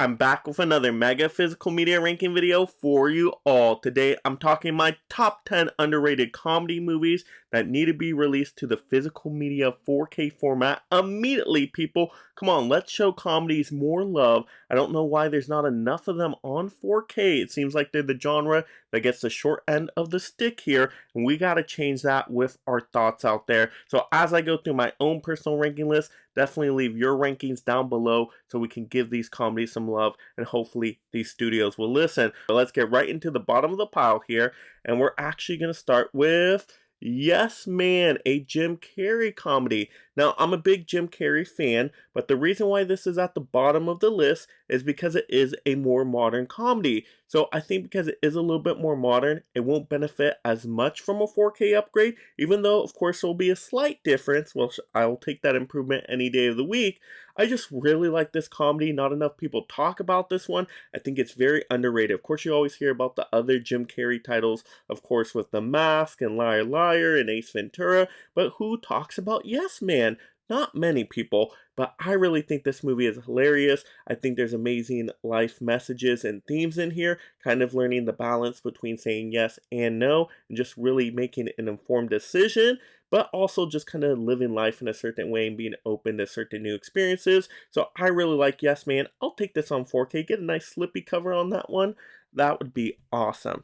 I'm back with another mega physical media ranking video for you all. Today I'm talking my top 10 underrated comedy movies that need to be released to the physical media 4K format immediately, people. Come on, let's show comedies more love. I don't know why there's not enough of them on 4K. It seems like they're the genre that gets the short end of the stick here, and we gotta change that with our thoughts out there. So as I go through my own personal ranking list, definitely leave your rankings down below so we can give these comedies some love and hopefully these studios will listen. But let's get right into the bottom of the pile here, and we're actually going to start with Yes Man, a Jim Carrey comedy. Now, I'm a big Jim Carrey fan, but the reason why this is at the bottom of the list is because it is a more modern comedy. So I think because it is a little bit more modern, it won't benefit as much from a 4K upgrade, even though, of course, there will be a slight difference. Well, I will take that improvement any day of the week. I just really like this comedy. Not enough people talk about this one. I think it's very underrated. Of course, you always hear about the other Jim Carrey titles, of course, with The Mask and Liar Liar and Ace Ventura, but who talks about Yes Man? Not many people, but I really think this movie is hilarious. I think there's amazing life messages and themes in here, kind of learning the balance between saying yes and no, and just really making an informed decision, but also just kind of living life in a certain way and being open to certain new experiences. So I really like Yes Man. I'll take this on 4K, get a nice slippy cover on that one. That would be awesome.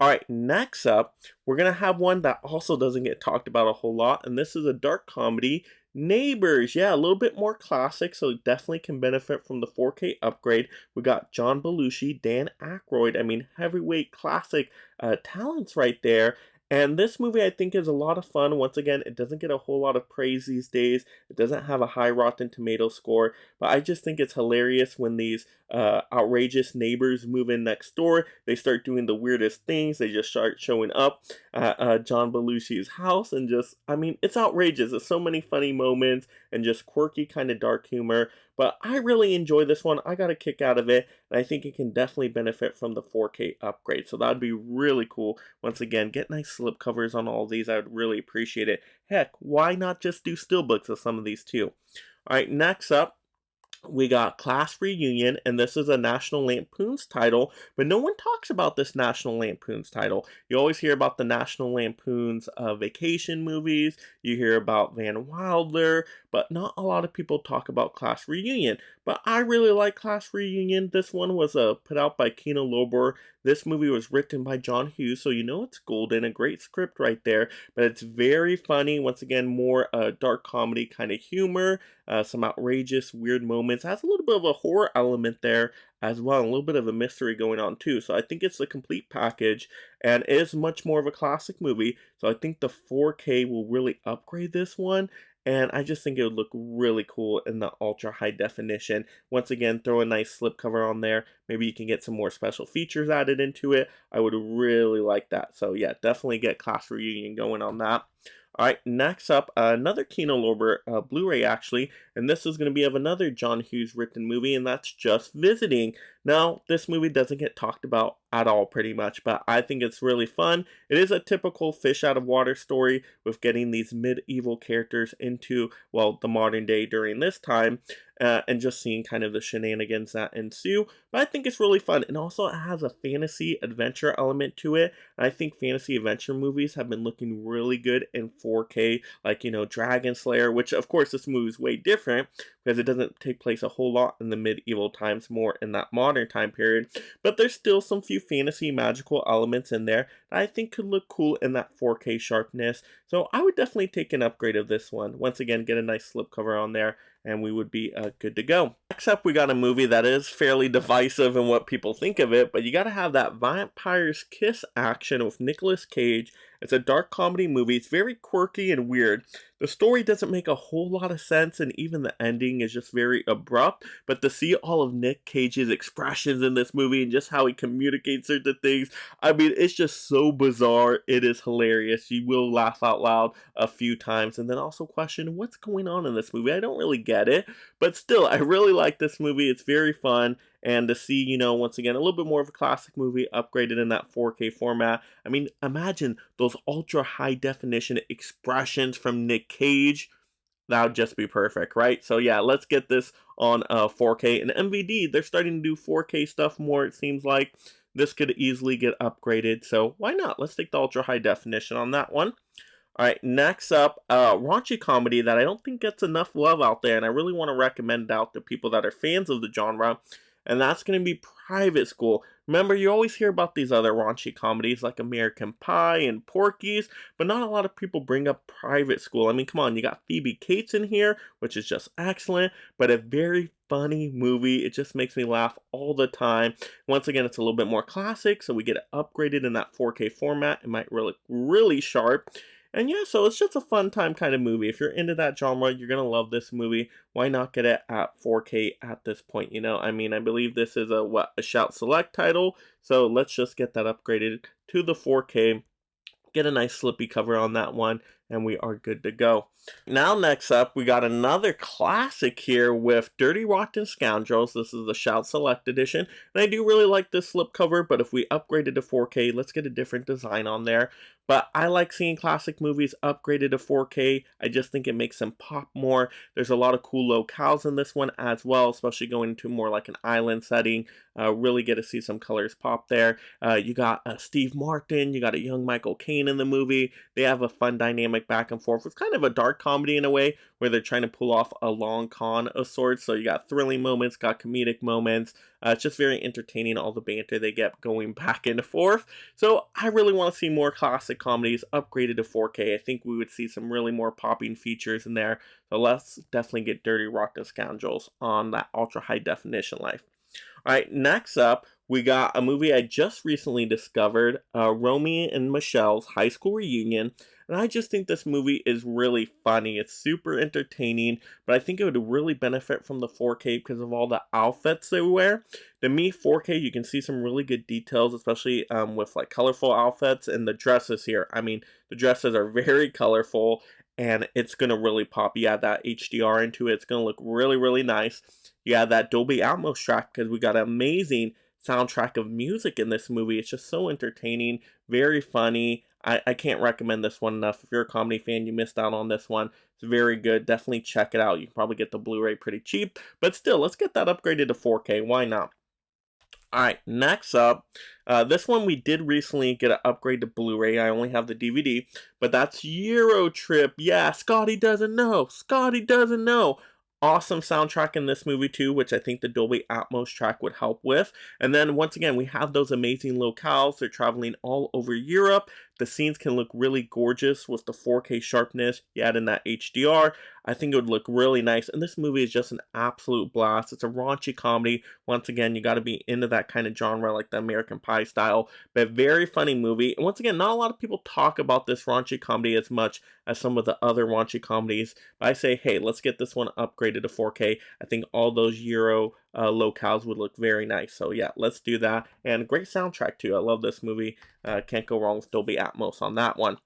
Alright, next up, we're going to have one that also doesn't get talked about a whole lot, and this is a dark comedy, Neighbors. Yeah, a little bit more classic, so it definitely can benefit from the 4K upgrade. We got John Belushi, Dan Aykroyd, heavyweight classic talents right there. And this movie I think is a lot of fun. Once again, it doesn't get a whole lot of praise these days. It doesn't have a high Rotten Tomato score, but I just think it's hilarious when these outrageous neighbors move in next door. They start doing the weirdest things. They just start showing up at John Belushi's house, and it's outrageous. There's so many funny moments and just quirky kind of dark humor. But I really enjoy this one. I got a kick out of it, and I think it can definitely benefit from the 4K upgrade. So that would be really cool. Once again, get nice slipcovers on all of these. I would really appreciate it. Heck, why not just do steelbooks of some of these too? Alright, next up, we got Class Reunion, and this is a National Lampoon's title, but no one talks about this National Lampoon's title. You always hear about the National Lampoon's vacation movies, you hear about Van Wilder, but not a lot of people talk about Class Reunion. But I really like Class Reunion. This one was put out by Kino Lorber. This movie was written by John Hughes, so you know it's golden, a great script right there, but it's very funny. Once again, more dark comedy kind of humor, some outrageous, weird moments. It has a little bit of a horror element there as well, and a little bit of a mystery going on too. So I think it's the complete package, and it is much more of a classic movie. So I think the 4K will really upgrade this one, and I just think it would look really cool in the ultra high definition. Once again, throw a nice slipcover on there. Maybe you can get some more special features added into it. I would really like that. So yeah, definitely get Class Reunion going on that. Alright, next up, another Kino Lorber Blu-ray actually, and this is going to be of another John Hughes written movie, and that's Just Visiting. Now, this movie doesn't get talked about at all pretty much, but I think it's really fun. It is a typical fish out of water story with getting these medieval characters into, well, the modern day during this time, and just seeing kind of the shenanigans that ensue. But I think it's really fun, and also it has a fantasy adventure element to it. I think fantasy adventure movies have been looking really good in 4K, like, Dragon Slayer, which of course this movie is way different because it doesn't take place a whole lot in the medieval times, more in that modern time period. But there's still some few fantasy magical elements in there that I think could look cool in that 4K sharpness. So I would definitely take an upgrade of this one. Once again, get a nice slipcover on there, and we would be good to go. Next up, we got a movie that is fairly divisive in what people think of it, but you gotta have that vampire's kiss action with Nicolas Cage. It's a dark comedy movie. It's very quirky and weird. The story doesn't make a whole lot of sense, and even the ending is just very abrupt, but to see all of Nick Cage's expressions in this movie and just how he communicates certain things, it's just so bizarre. It is hilarious. You will laugh out loud a few times, and then also question what's going on in this movie. I don't really get it, but still, I really like this movie. It's very fun, and to see, once again, a little bit more of a classic movie upgraded in that 4K format. Imagine those ultra high definition expressions from Nick Cage. that would just be perfect, right? So yeah, let's get this on 4K. And MVD, they're starting to do 4K stuff more, it seems like. This could easily get upgraded, so why not? Let's take the ultra high definition on that one. Alright, next up, raunchy comedy that I don't think gets enough love out there, and I really want to recommend it out to people that are fans of the genre, and that's going to be Private School. Remember, you always hear about these other raunchy comedies like American Pie and Porky's, but not a lot of people bring up Private School. I mean, come on, you got Phoebe Cates in here, which is just excellent, but a very funny movie. It just makes me laugh all the time. Once again, it's a little bit more classic, so we get it upgraded in that 4K format. It might look really sharp. And yeah, so it's just a fun time kind of movie. If you're into that genre, you're going to love this movie. Why not get it at 4K at this point, you know? I mean, I believe this is a Shout Select title. So let's just get that upgraded to the 4K. Get a nice slippy cover on that one, and we are good to go. Now next up, we got another classic here with Dirty Rotten Scoundrels. This is the Shout Select edition, and I do really like this slip cover, but if we upgrade it to 4K, let's get a different design on there. But I like seeing classic movies upgraded to 4K. I just think it makes them pop more. There's a lot of cool locales in this one as well, especially going into more like an island setting. Really get to see some colors pop there. You got Steve Martin, you got a young Michael Caine in the movie. They have a fun dynamic back and forth. It's kind of a dark comedy in a way where they're trying to pull off a long con of sorts. So you got thrilling moments, got comedic moments. It's just very entertaining, all the banter they get going back and forth. So I really want to see more classic comedies upgraded to 4K. I think we would see some really more popping features in there. So let's definitely get Dirty Rotten Scoundrels on that ultra high definition life. Alright, next up, we got a movie I just recently discovered, Romy and Michelle's High School Reunion, and I just think this movie is really funny. It's super entertaining, but I think it would really benefit from the 4K because of all the outfits they wear. To me, 4K, you can see some really good details, especially with like colorful outfits and the dresses here. I mean, the dresses are very colorful, and it's going to really pop. You add that HDR into it, it's going to look really, really nice. You add that Dolby Atmos track because we got an amazing soundtrack of music in this movie. It's just so entertaining, very funny. I can't recommend this one enough. If you're a comedy fan, you missed out on this one. It's very good. Definitely check it out. You can probably get the Blu-ray pretty cheap, but still, let's get that upgraded to 4K. Why not? Alright, next up, this one we did recently get an upgrade to Blu-ray. I only have the DVD, but that's Euro Trip. Yeah, Scotty doesn't know. Scotty doesn't know. Awesome soundtrack in this movie too, which I think the Dolby Atmos track would help with. And then once again, we have those amazing locales. They're traveling all over Europe. The scenes can look really gorgeous with the 4K sharpness. You add in that HDR. I think it would look really nice. And this movie is just an absolute blast. It's a raunchy comedy. Once again, you got to be into that kind of genre like the American Pie style. But very funny movie. And once again, not a lot of people talk about this raunchy comedy as much as some of the other raunchy comedies. But I say, hey, let's get this one upgraded to 4K. I think all those Euro locales would look very nice. So yeah, let's do that. And great soundtrack too. I love this movie. Can't go wrong with Dolby Atmos on that one.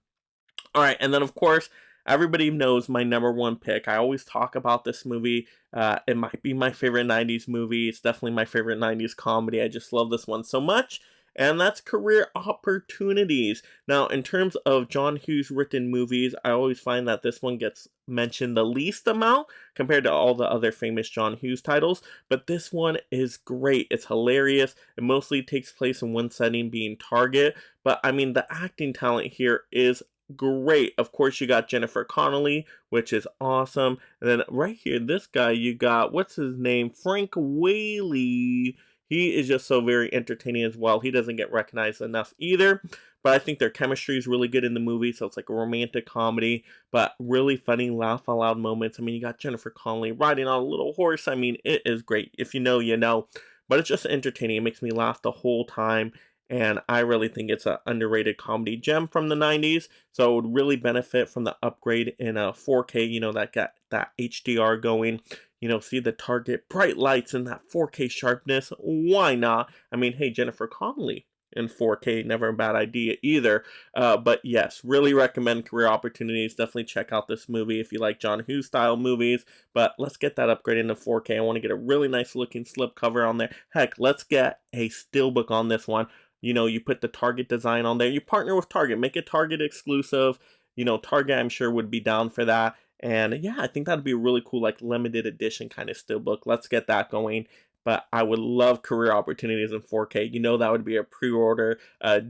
Alright, and then of course, everybody knows my number one pick. I always talk about this movie. It might be my favorite 90s movie. It's definitely my favorite 90s comedy. I just love this one so much. And that's Career Opportunities. Now, in terms of John Hughes written movies, I always find that this one gets mentioned the least amount compared to all the other famous John Hughes titles. But this one is great. It's hilarious. It mostly takes place in one setting, being Target. But I mean, the acting talent here is great. Of course, you got Jennifer Connelly, which is awesome. And then right here, this guy, you got, what's his name? Frank Whaley. He is just so very entertaining as well. He doesn't get recognized enough either. But I think their chemistry is really good in the movie. So it's like a romantic comedy, but really funny, laugh out loud moments. I mean, you got Jennifer Connelly riding on a little horse. I mean, it is great. If you know, you know. But it's just entertaining. It makes me laugh the whole time. And I really think it's an underrated comedy gem from the 90s. So it would really benefit from the upgrade in a 4K, you know, that got that HDR going. You know, see the Target bright lights and that 4K sharpness. Why not? I mean, hey, Jennifer Connelly in 4K, never a bad idea either. But yes, really recommend Career Opportunities. Definitely check out this movie if you like John Hughes style movies. But let's get that upgrade into 4K. I want to get a really nice looking slip cover on there. Heck, let's get a steelbook on this one. You know, you put the Target design on there. You partner with Target. Make it Target exclusive. You know, Target, I'm sure, would be down for that. And yeah, I think that'd be a really cool, like limited edition kind of steelbook. Let's get that going. But I would love career opportunities in 4K. You know, that would be a pre-order,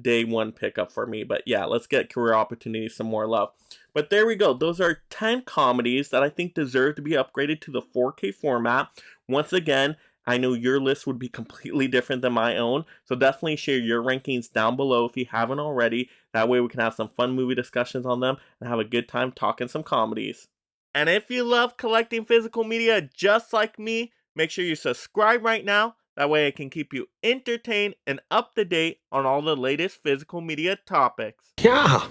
day one pickup for me. But yeah, let's get career opportunities some more love. But there we go. Those are 10 comedies that I think deserve to be upgraded to the 4K format. Once again, I know your list would be completely different than my own. So definitely share your rankings down below if you haven't already. That way we can have some fun movie discussions on them and have a good time talking some comedies. And if you love collecting physical media just like me, make sure you subscribe right now. That way I can keep you entertained and up to date on all the latest physical media topics. Yeah,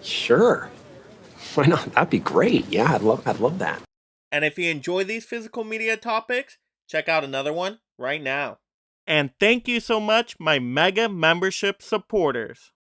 sure. Why not? That'd be great. Yeah, I'd love that. And if you enjoy these physical media topics, check out another one right now. And thank you so much, my mega membership supporters.